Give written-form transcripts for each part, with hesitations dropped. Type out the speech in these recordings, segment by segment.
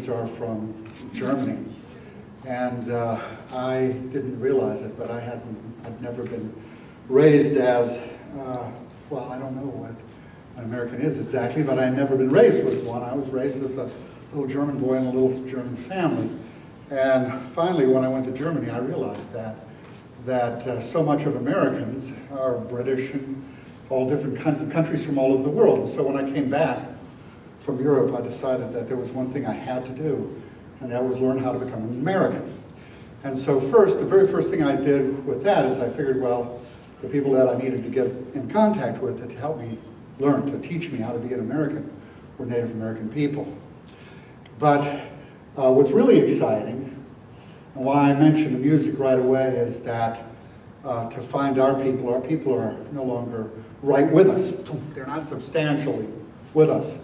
ancestors are from Germany. And I didn't realize it, but I'd never been raised as, well, I don't know what an American is exactly, but I'd never been raised as one. I was raised as a little German boy in a little German family. And finally, when I went to Germany, I realized that so much of Americans are British and all different kinds of countries from all over the world. And so when I came back from Europe, I decided that there was one thing I had to do, and that was learn how to become an American. And so the very first thing I did with that is I figured, well, the people that I needed to get in contact with to help me learn, to teach me how to be an American, were Native American people. But what's really exciting, and why I mentioned the music right away, is that to find our people are no longer right with us. They're not substantially with us.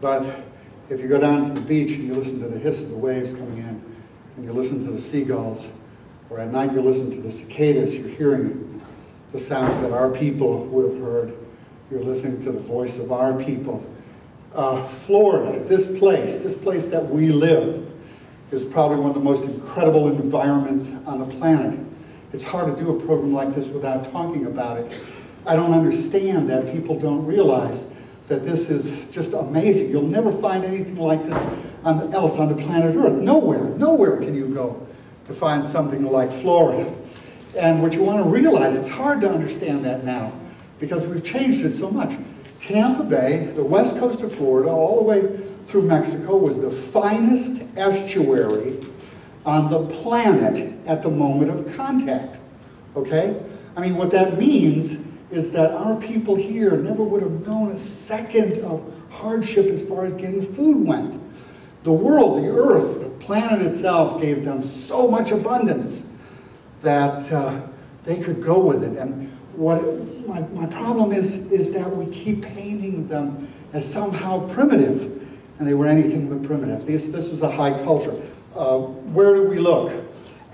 But if you go down to the beach and you listen to the hiss of the waves coming in, and you listen to the seagulls, or at night you listen to the cicadas, you're hearing the sounds that our people would have heard. You're listening to the voice of our people. Florida, this place that we live, is probably one of the most incredible environments on the planet. It's hard to do a program like this without talking about it. I don't understand that people don't realize that this is just amazing. You'll never find anything like this else on the planet Earth. Nowhere can you go to find something like Florida. And what you want to realize, it's hard to understand that now because we've changed it so much. Tampa Bay, the west coast of Florida, all the way through Mexico, was the finest estuary on the planet at the moment of contact, okay? I mean, what that means is that our people here never would have known a second of hardship as far as getting food went. The world, the earth, the planet itself gave them so much abundance that they could go with it. And what my problem is that we keep painting them as somehow primitive, and they were anything but primitive. This is a high culture. Where do we look?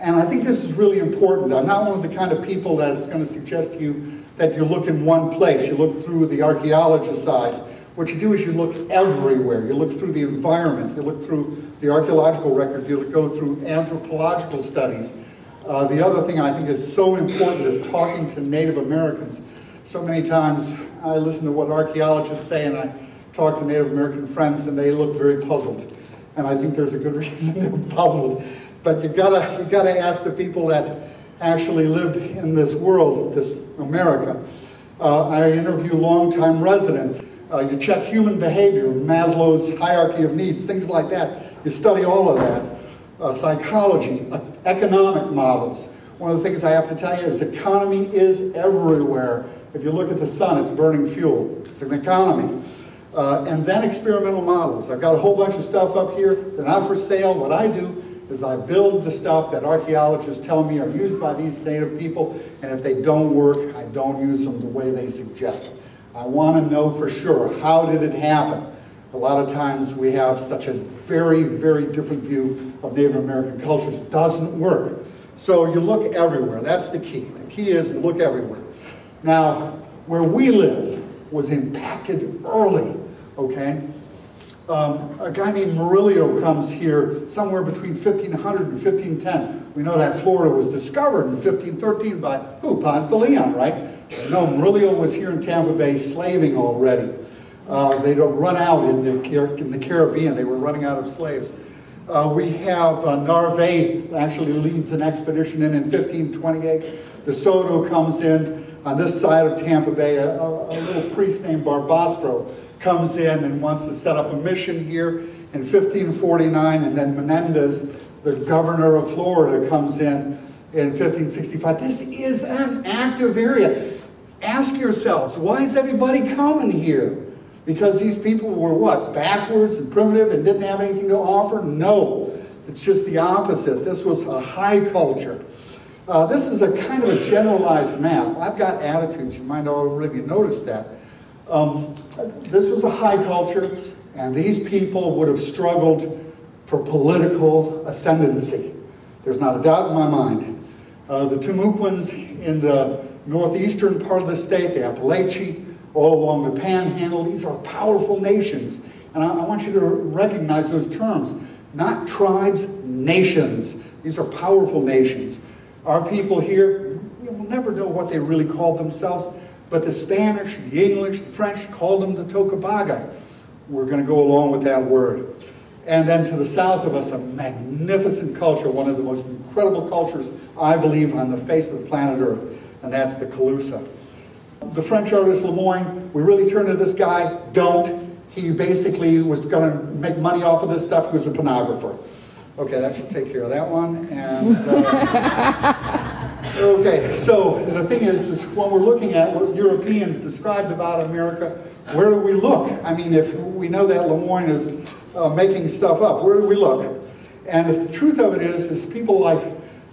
And I think this is really important. I'm not one of the kind of people that is going to suggest to you that you look in one place. You look through the archaeologist's eyes. What you do is you look everywhere. You look through the environment. You look through the archaeological record. You go through anthropological studies. The other thing I think is so important is talking to Native Americans. So many times I listen to what archaeologists say, and I talk to Native American friends, and they look very puzzled. And I think there's a good reason they're puzzled. But you gotta ask the people that actually lived in this world, this America. I interview longtime residents. You check human behavior, Maslow's hierarchy of needs, things like that. You study all of that. Psychology, economic models. One of the things I have to tell you is economy is everywhere. If you look at the sun, it's burning fuel. It's an economy. And then experimental models. I've got a whole bunch of stuff up here. They're not for sale. What I do is I build the stuff that archaeologists tell me are used by these native people, and if they don't work, I don't use them the way they suggest. I want to know for sure, how did it happen? A lot of times we have such a very, very different view of Native American cultures. It doesn't work. So you look everywhere. That's the key. The key is to look everywhere. Now, where we live was impacted early, okay? A guy named Murillo comes here somewhere between 1500 and 1510. We know that Florida was discovered in 1513 by who? Ponce de Leon, right? No, Murillo was here in Tampa Bay slaving already. They'd run out in the Caribbean. They were running out of slaves. We have Narvaez actually leads an expedition in 1528. De Soto comes in on this side of Tampa Bay. A little priest named Barbastro comes in and wants to set up a mission here in 1549, and then Menendez, the governor of Florida, comes in 1565. This is an active area. Ask yourselves, why is everybody coming here? Because these people were what? Backwards and primitive and didn't have anything to offer? No. It's just the opposite. This was a high culture. This is a kind of a generalized map. I've got attitudes. You might already notice that. This was a high culture, and these people would have struggled for political ascendancy. There's not a doubt in my mind. The Timucuans in the northeastern part of the state, the Appalachia, all along the Panhandle, these are powerful nations. And I want you to recognize those terms. Not tribes, nations. These are powerful nations. Our people here, we will never know what they really called themselves, but the Spanish, the English, the French called them the Tocobaga. We're going to go along with that word. And then to the south of us, a magnificent culture, one of the most incredible cultures, I believe, on the face of the planet Earth, and that's the Calusa. The French artist Lemoyne, we really turned to this guy, don't. He basically was going to make money off of this stuff. He was a pornographer. Okay, that should take care of that one. And okay, so the thing is when we're looking at what Europeans described about America, where do we look? I mean, if we know that Lemoyne is making stuff up, where do we look? And the truth of it is people like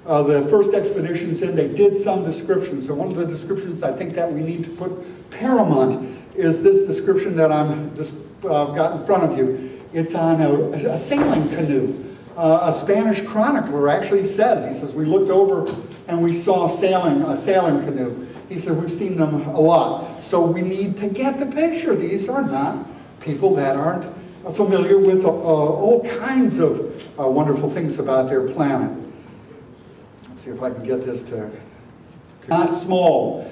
the first expeditions in, they did some descriptions. So one of the descriptions I think that we need to put paramount is this description that I'm just got in front of you. It's on a sailing canoe. A Spanish chronicler actually says, he says, we looked over and we saw a sailing canoe. He said, we've seen them a lot. So we need to get the picture. These are not people that aren't familiar with all kinds of wonderful things about their planet. Let's see if I can get this to not small.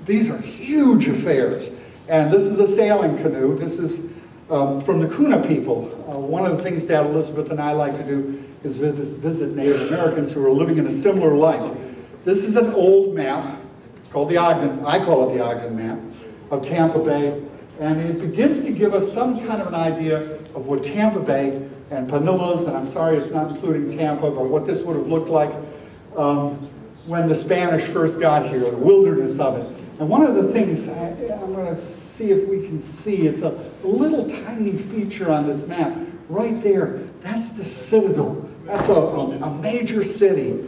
These are huge affairs. And this is a sailing canoe. This is from the Kuna people. One of the things that Elizabeth and I like to do is visit Native Americans who are living in a similar life. This is an old map. It's called the Ogden. I call it the Ogden map of Tampa Bay. And it begins to give us some kind of an idea of what Tampa Bay and Pinellas, and I'm sorry it's not including Tampa, but what this would have looked like when the Spanish first got here, the wilderness of it. And one of the things, I'm going to see if we can see, it's a little tiny feature on this map. Right there, that's the Citadel. That's a major city.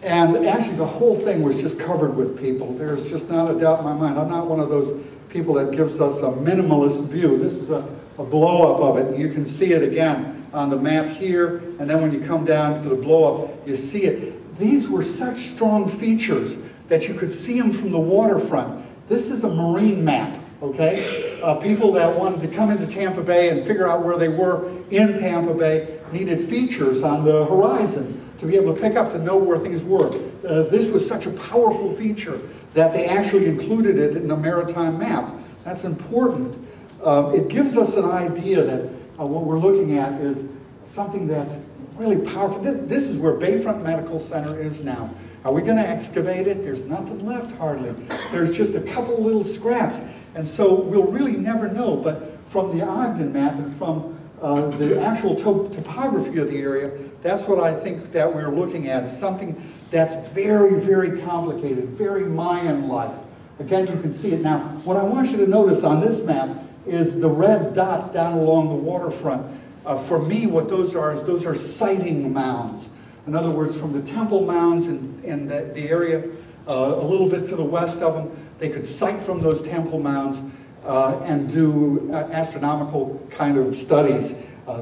And actually the whole thing was just covered with people. There's just not a doubt in my mind. I'm not one of those people that gives us a minimalist view. This is a blow-up of it. You can see it again on the map here, and then when you come down to the blow-up, you see it. These were such strong features that you could see them from the waterfront. This is a marine map, okay? People that wanted to come into Tampa Bay and figure out where they were in Tampa Bay needed features on the horizon to be able to pick up, to know where things were. This was such a powerful feature that they actually included it in a maritime map. That's important. It gives us an idea that what we're looking at is something that's really powerful. This is where Bayfront Medical Center is now. Are we going to excavate it? There's nothing left, hardly. There's just a couple little scraps. And so we'll really never know. But from the Ogden map and from the actual topography of the area, that's what I think that we're looking at, is something that's very, very complicated, very Mayan-like. Again, you can see it now. What I want you to notice on this map is the red dots down along the waterfront. For me, what those are is those are sighting mounds. In other words, from the temple mounds in the area, a little bit to the west of them, they could sight from those temple mounds and do astronomical kind of studies.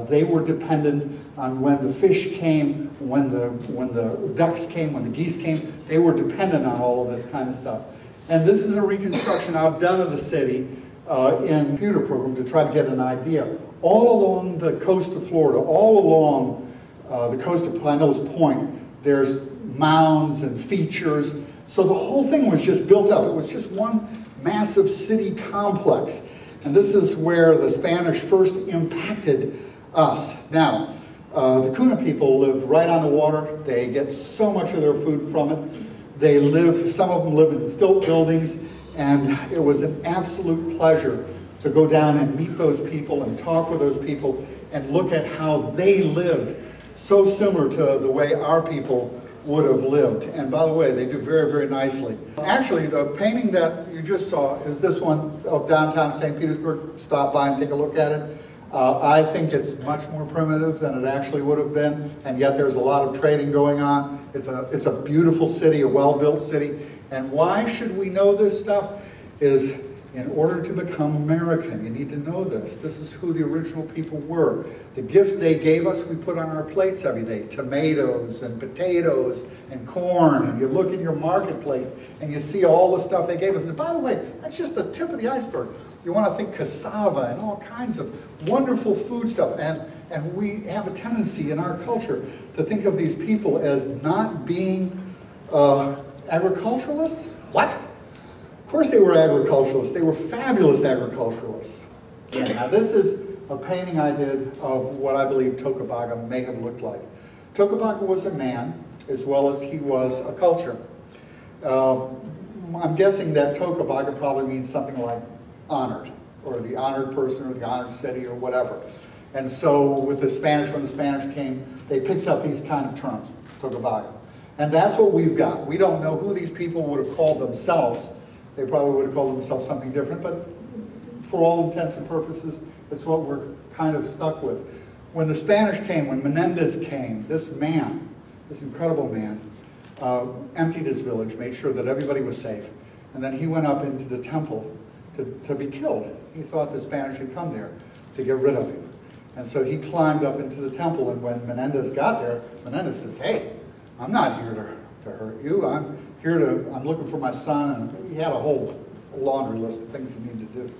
They were dependent on when the fish came, when the ducks came, when the geese came. They were dependent on all of this kind of stuff. And this is a reconstruction I've done of the city in a computer program to try to get an idea. All along the coast of Florida, all along the coast of Pinellas Point, there's mounds and features. So the whole thing was just built up. It was just one massive city complex. And this is where the Spanish first impacted us. Now, the Kuna people live right on the water. They get so much of their food from it. They live, some of them live in stilt buildings, and it was an absolute pleasure to go down and meet those people and talk with those people and look at how they lived, so similar to the way our people would have lived. And by the way, they do very, very nicely. Actually, the painting that you just saw is this one of downtown St. Petersburg. Stop by and take a look at it. I think it's much more primitive than it actually would have been, and yet there's a lot of trading going on. It's a beautiful city, a well-built city. And why should we know this stuff? Is in order to become American, you need to know this. This is who the original people were. The gifts they gave us, we put on our plates every day. Tomatoes and potatoes and corn, and you look in your marketplace and you see all the stuff they gave us. And by the way, that's just the tip of the iceberg. You want to think cassava and all kinds of wonderful food stuff. And we have a tendency in our culture to think of these people as not being agriculturalists. What? Of course they were agriculturalists. They were fabulous agriculturalists. Yeah, now this is a painting I did of what I believe Tocobaga may have looked like. Tocobaga was a man as well as he was a culture. I'm guessing that Tocobaga probably means something like honored, or the honored person, or the honored city, or whatever. And so with the Spanish, when the Spanish came, they picked up these kind of terms, Tocobaga. And that's what we've got. We don't know who these people would have called themselves. They probably would have called themselves something different, but for all intents and purposes, it's what we're kind of stuck with. When the Spanish came, when Menendez came, this man, this incredible man, emptied his village, made sure that everybody was safe, and then he went up into the temple to be killed. He thought the Spanish had come there to get rid of him. And so he climbed up into the temple, and when Menendez got there, Menendez says, hey, I'm not here to hurt you. I'm looking for my son, and he had a whole laundry list of things he needed to do.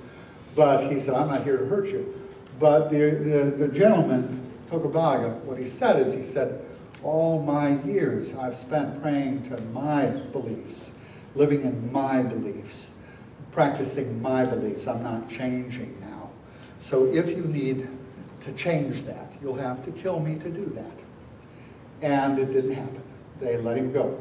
But he said, I'm not here to hurt you. But the gentleman, Tocobaga, what he said is, he said, all my years I've spent praying to my beliefs, living in my beliefs, practicing my beliefs. I'm not changing now. So if you need to change that, you'll have to kill me to do that. And it didn't happen. They let him go.